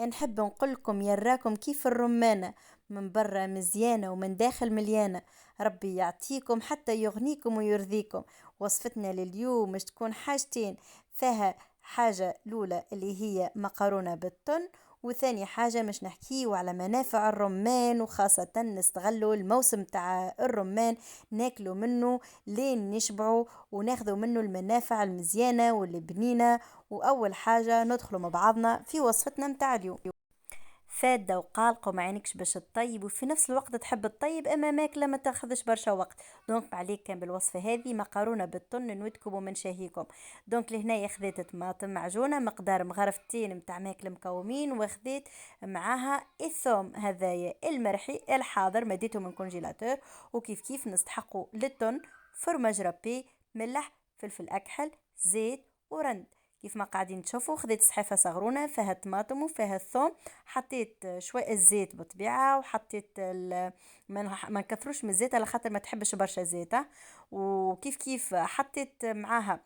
نحب نقولكم يراكم كيف الرمانة، من برا مزيانة ومن داخل مليانة. ربي يعطيكم حتى يغنيكم ويرضيكم. وصفتنا لليوم مش تكون حاجتين، فيها حاجة الأولى اللي هي مقارونة بالتن، وثاني حاجة مش نحكيه على منافع الرمان، وخاصة نستغلوا الموسم تاع الرمان، ناكلوا منه لين نشبعوا وناخذوا منه المنافع المزيانة والبنينة. وأول حاجة ندخلوا مع بعضنا في وصفتنا متاع اليوم. فادة وقالقة ما عينكش باش تطيب وفي نفس الوقت تحب تطيب اما ماكلة ما تاخذش برشا وقت. دونك عليك كان بالوصفة هذه مقارونة بالطن نودكم ومن شهيكم. دونك لهنا خذيت طماطم معجونة مقدار مغرفتين متاع ماكل مكومين، وخذيت معاها الثوم هذايا المرحي الحاضر مديته من كونجيلاتور. وكيف كيف نستحقوا للطن فرماج رابي، ملح، فلفل أكحل، زيت ورند. كيف ما قاعدين تشوفوا خذيت صحيفة صغرونة فيها الطماطم وفيها الثوم، حطيت شوية الزيت بطبيعة، وحطيت ما نكثروش من الزيت على خاطر ما تحبش برشا زيت. وكيف كيف حطيت معاها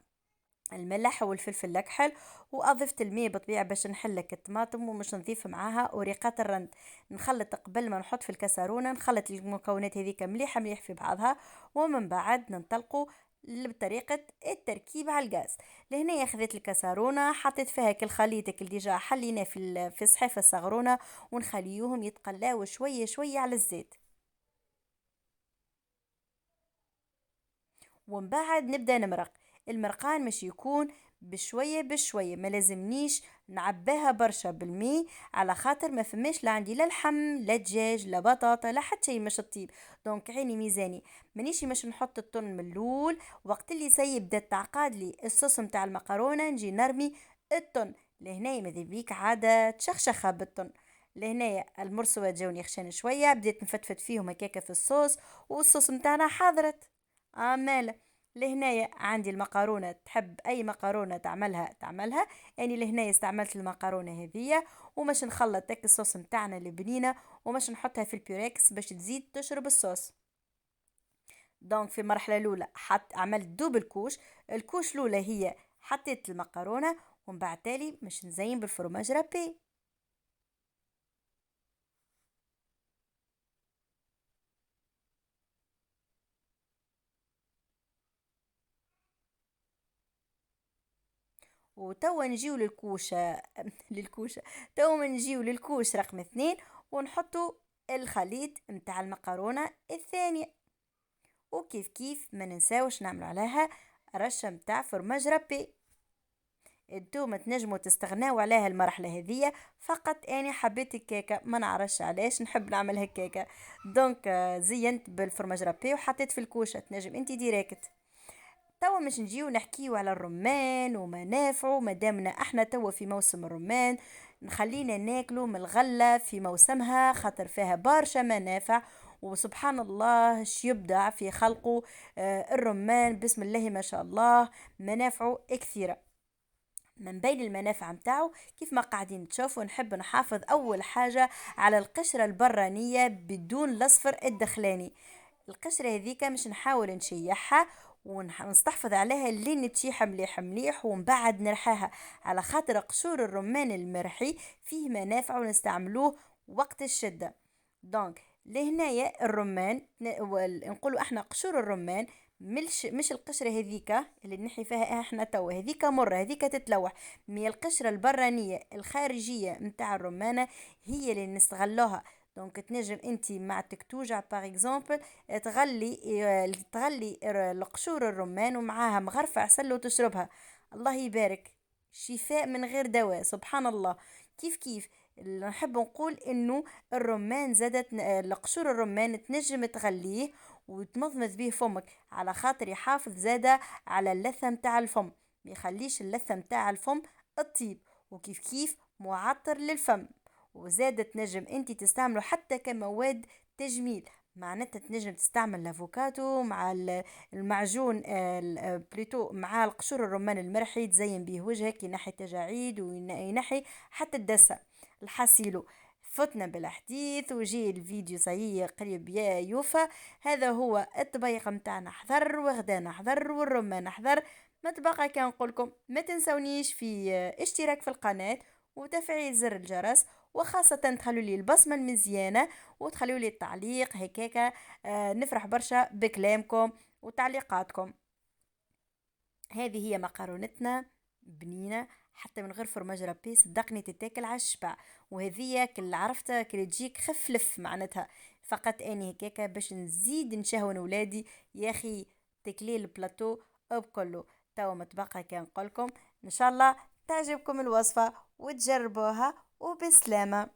الملح والفلفل الأكحل، وأضفت الماء بطبيعة باش نحلك الطماطم، ومش نضيف معاها وريقات الرند. نخلط قبل ما نحط في الكسرونة، نخلط المكونات هذيك مليحة مليح في بعضها، ومن بعد ننطلقوا بطريقة التركيب على الغاز. لهنا خذيت الكسرونة حطيت فيها كل خليطك اللي ديجا حليناه في الصحيفة الصغرونة، ونخليوهم يتقلاو شوية شوية على الزيت. ومن بعد نبدأ نمرق. المرقان مش يكون بشوية بشوية، ما لازمنيش نعباها برشا بالمي، على خاطر ما فماش لا عندي لا لحم لا دجاج لا بطاطا لا حتى شي مش الطيب. دونك عيني ميزاني، مانيش مش نحط الطن من الاول، وقت اللي يبدا تعقاد لي الصوص متاع المكرونة نجي نرمي الطن. لهنا ماذا بيك عادة تشخشخها بالطن. لهنا المرسوة جاوني خشان شوية، بديت نفتفت فيهم هكاكا في الصوص، والصوص متاعنا حضرت. ماله. لهنايا عندي المقارونة، تحب أي مقارونة تعملها. يعني لهنايا استعملت المقارونة هذية، ومش نخلط تك الصوص متاعنا البنينة، ومش نحطها في البيوريكس باش تزيد تشرب الصوص. دونك في المرحلة الأولى عملت دوب الكوش. الكوش الأولى هي حطيت المقارونة، ومن بعد تالي مش نزين بالفرماج رابي. وتوا نجيو للكوشة للكوشة. توا نجيو للكوش رقم 2، ونحطو الخليط متاع المقارونة الثانية. وكيف كيف ما ننساوش نعمل عليها رشة متاع فرماج رابي. انتوما تنجموا تستغناو عليها المرحلة هذية، فقط اني حبيت الكيكة ما نعرفش علاش نحب نعمل هكاكا. دونك زينت بالفرماج رابي وحطيت في الكوشة، تنجم انتي ديريكت. توا مش نجيو نحكيو على الرمان ومنافعه، مادامنا احنا توا في موسم الرمان، نخلينا ناكلو من الغلة في موسمها خاطر فيها برشا منافع. وسبحان الله يبدع في خلقه. الرمان بسم الله ما شاء الله منافعه كثيرة. من بين المنافع متاعه كيف ما قاعدين تشوفوا، نحب نحافظ أول حاجة على القشرة البرانية بدون الأصفر الدخلاني. القشرة هذيك مش نحاول نشيحها ونستحفظ عليها لين تشيح مليح مليح، ومن بعد نرحاها، على خاطر قشور الرمان المرحي فيه منافع ونستعملوه وقت الشدة. دونك لهنايا الرمان نقولوا احنا قشور الرمان، مش القشرة هذيك اللي نحي فيها احنا توا، هذيك مرة هذيك تتلوح. مي القشرة البرانية الخارجية متاع الرمانة هي اللي نستغلوها. دونك تنجم انت مع توجع باغ اكزومبل تغلي القشور الرمان ومعاها مغرفة عسل وتشربها. الله يبارك، شفاء من غير دواء سبحان الله. كيف كيف نحب نقول انه الرمان زادت لقشور الرمان تنجم تغليه وتمضمض به فمك، على خاطر يحافظ زادة على اللثة متاع الفم، ما يخليش اللثة متاع الفم الطيب. وكيف كيف معطر للفم. وزادة تنجم انت تستعمله حتى كمواد تجميل. معناتها تنجم تستعمل الافوكاتو مع المعجون بليتو مع القشور الرمان المرحي، تزين به وجهك، ينحي التجاعيد وينحي حتى الدسة الحسيلو. فتنا بالحديث وجي الفيديو صحيح قريب يا يوفا. هذا هو الطبيخ متاعنا، حذر وغدانا حذر والرمان حذر. ما تبقى كان نقولكم ما تنسونيش في اشتراك في القناة وتفعيل زر الجرس، وخاصة تخلوا لي البصمة المزيانة وتخلوا لي التعليق هكاكا. نفرح برشا بكلامكم وتعليقاتكم. هذه هي مقارنتنا بنينة، حتى من غير فرماج ربي صدقني تتاكل على الشبع. وهذه كل عرفتها كل تجيك خفلف معناتها، فقط اني هكاكا باش نزيد نشهون ولادي يا اخي تكليل البلاتو بكله. توا متبقى كان نقولكم ان شاء الله تعجبكم الوصفة وتجربوها وبسلامة.